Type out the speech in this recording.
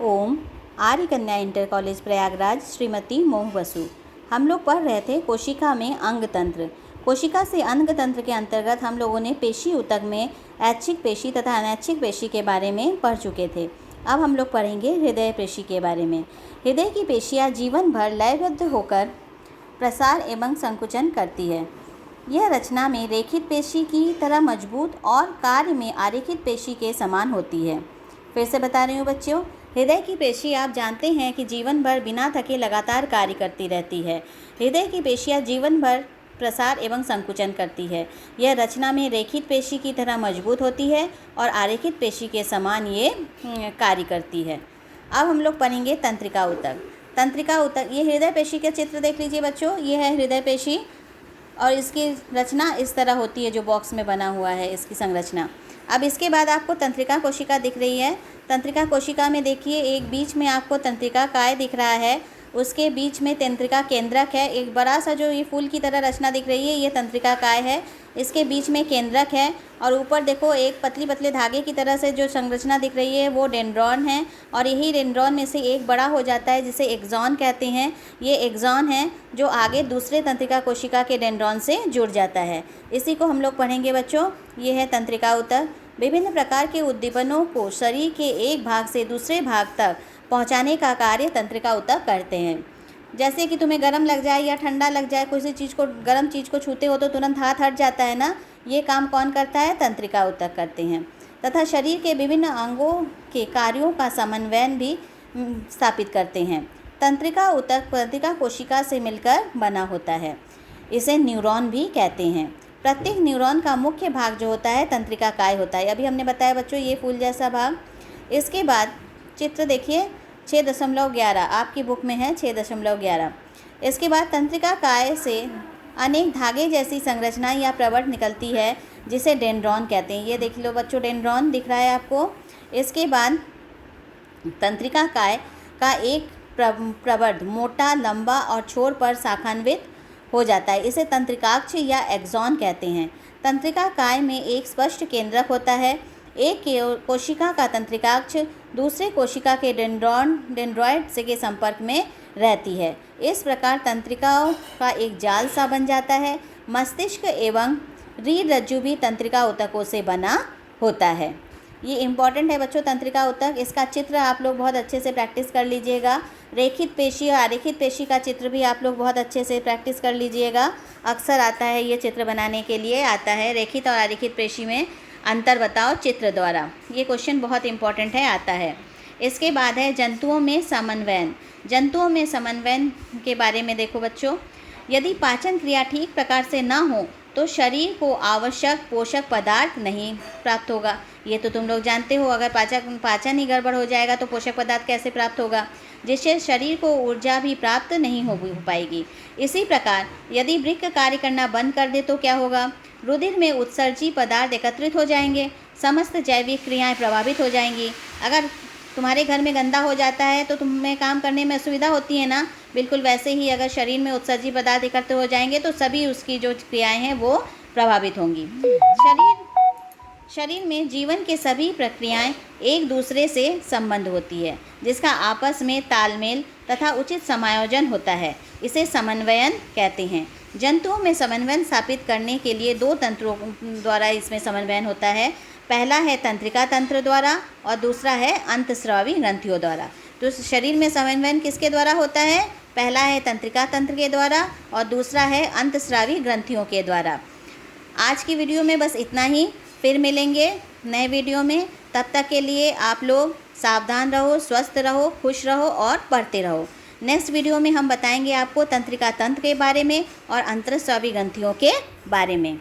ओम। आर्य कन्या inter college Prayagraj, Shrimati मोह बसु। हम लोग पढ़ रहे थे कोशिका में अंग तंत्र। कोशिका से अंग तंत्र के अंतर्गत हम लोगों ने पेशी ऊतक में ऐच्छिक पेशी तथा अनैच्छिक पेशी के बारे में पढ़ चुके थे। अब हम लोग पढ़ेंगे हृदय पेशी के बारे में। हृदय की पेशियाँ जीवन भर लयबद्ध होकर प्रसार एवं संकुचन करती है। यह रचना में रेखित पेशी की तरह मजबूत और कार्य में आरेखित पेशी के समान होती है। फिर से बता रही हूँ बच्चों, हृदय की पेशी आप जानते हैं कि जीवन भर बिना थके लगातार कार्य करती रहती है। हृदय की पेशियाँ जीवन भर प्रसार एवं संकुचन करती है। यह रचना में रेखित पेशी की तरह मजबूत होती है और आरेखित पेशी के समान ये कार्य करती है। अब हम लोग पढ़ेंगे तंत्रिका ऊतक। तंत्रिका ऊतक, ये हृदय पेशी का चित्र देख लीजिए बच्चों। ये है हृदय पेशी और इसकी रचना इस तरह होती है, जो बॉक्स में बना हुआ है इसकी संरचना। अब इसके बाद आपको तंत्रिका कोशिका दिख रही है। तंत्रिका कोशिका में देखिए, एक बीच में आपको तंत्रिका काय दिख रहा है, उसके बीच में तंत्रिका केंद्रक है। एक बड़ा सा जो ये फूल की तरह रचना दिख रही है, ये तंत्रिका काय है। इसके बीच में केंद्रक है और ऊपर देखो एक पतली पतले धागे की तरह से जो संरचना दिख रही है वो डेंड्रॉन है। और यही डेंड्रॉन में से एक बड़ा हो जाता है जिसे एक्सॉन कहते हैं। ये एक्सॉन है जो आगे दूसरे तंत्रिका कोशिका के डेंड्रॉन से जुड़ जाता है। इसी को हम लोग पढ़ेंगे बच्चों। ये है तंत्रिका ऊतक। विभिन्न प्रकार के उद्दीपनों को शरीर के एक भाग से दूसरे भाग तक पहुंचाने का कार्य तंत्रिका ऊतक करते हैं। जैसे कि तुम्हें गर्म लग जाए या ठंडा लग जाए, किसी चीज़ को गर्म चीज़ को छूते हो तो तुरंत हाथ हट जाता है ना, ये काम कौन करता है? तंत्रिका ऊतक करते हैं। तथा शरीर के विभिन्न अंगों के कार्यों का समन्वय भी स्थापित करते हैं। तंत्रिका ऊतक तंत्रिका कोशिका से मिलकर बना होता है। इसे न्यूरॉन भी कहते हैं। प्रत्येक न्यूरॉन का मुख्य भाग जो होता है तंत्रिका काय होता है। अभी हमने बताया बच्चों, ये फूल जैसा भाग। इसके बाद चित्र देखिए 6.11, आपकी बुक में है 6.11। इसके बाद तंत्रिका काय से अनेक धागे जैसी संरचना या प्रवर्त निकलती है जिसे डेंड्रॉन कहते हैं। ये देख लो बच्चों, डेंड्रॉन दिख रहा है आपको। इसके बाद तंत्रिका काय का एक प्रवर्त मोटा, लंबा और छोर पर शाखान्वित हो जाता है। इसे तंत्रिकाक्ष या एक्सॉन कहते हैं। तंत्रिका काय में एक स्पष्ट केंद्रक होता है। एक कोशिका का तंत्रिकाक्ष दूसरे कोशिका के डेंड्रॉइड से के संपर्क में रहती है। इस प्रकार तंत्रिकाओं का एक जाल सा बन जाता है। मस्तिष्क एवं रीढ़ रज्जु भी तंत्रिका ऊतकों से बना होता है। ये इम्पॉर्टेंट है बच्चों तंत्रिका ऊतक। इसका चित्र आप लोग बहुत अच्छे से प्रैक्टिस कर लीजिएगा। रेखित पेशी और आरेखित पेशी का चित्र भी आप लोग बहुत अच्छे से प्रैक्टिस कर लीजिएगा। अक्सर आता है ये चित्र बनाने के लिए आता है। रेखित और आरेखित पेशी में अंतर बताओ चित्र द्वारा। ये क्वेश्चन बहुत इंपॉर्टेंट है, आता है। इसके बाद है जंतुओं में समन्वयन। जंतुओं में समन्वयन के बारे में देखो बच्चों। यदि पाचन क्रिया ठीक प्रकार से ना हो तो शरीर को आवश्यक पोषक पदार्थ नहीं प्राप्त होगा। ये तो तुम लोग जानते हो। अगर पाचन ही गड़बड़ हो जाएगा तो पोषक पदार्थ कैसे प्राप्त होगा, जिससे शरीर को ऊर्जा भी प्राप्त नहीं हो पाएगी। इसी प्रकार यदि वृक्क कार्य करना बंद कर दे तो क्या होगा? रुधिर में उत्सर्जी पदार्थ एकत्रित हो जाएंगे, समस्त जैविक क्रियाएं प्रभावित हो जाएंगी। अगर तुम्हारे घर में गंदा हो जाता है तो तुम्हें काम करने में असुविधा होती है ना, बिल्कुल वैसे ही अगर शरीर में उत्सर्जी पदार्थ एकत्र हो जाएंगे तो सभी उसकी जो क्रियाएं हैं वो प्रभावित होंगी। शरीर में जीवन के सभी प्रक्रियाएं एक दूसरे से संबंध होती है, जिसका आपस में तालमेल तथा उचित समायोजन होता है। इसे समन्वयन कहते हैं। जंतुओं में समन्वयन स्थापित करने के लिए दो तंत्रों द्वारा इसमें समन्वयन होता है। पहला है तंत्रिका तंत्र द्वारा और दूसरा है अंतस्रावी ग्रंथियों द्वारा। तो शरीर में समन्वयन किसके द्वारा होता है? पहला है तंत्रिका तंत्र के द्वारा और दूसरा है अंतस्रावी ग्रंथियों के द्वारा। आज की वीडियो में बस इतना ही। फिर मिलेंगे नए वीडियो में। तब तक के लिए आप लोग सावधान रहो, स्वस्थ रहो, खुश रहो और पढ़ते रहो। नेक्स्ट वीडियो में हम बताएंगे आपको तंत्रिका तंत्र के बारे में और अंतस्रावी ग्रंथियों के बारे में।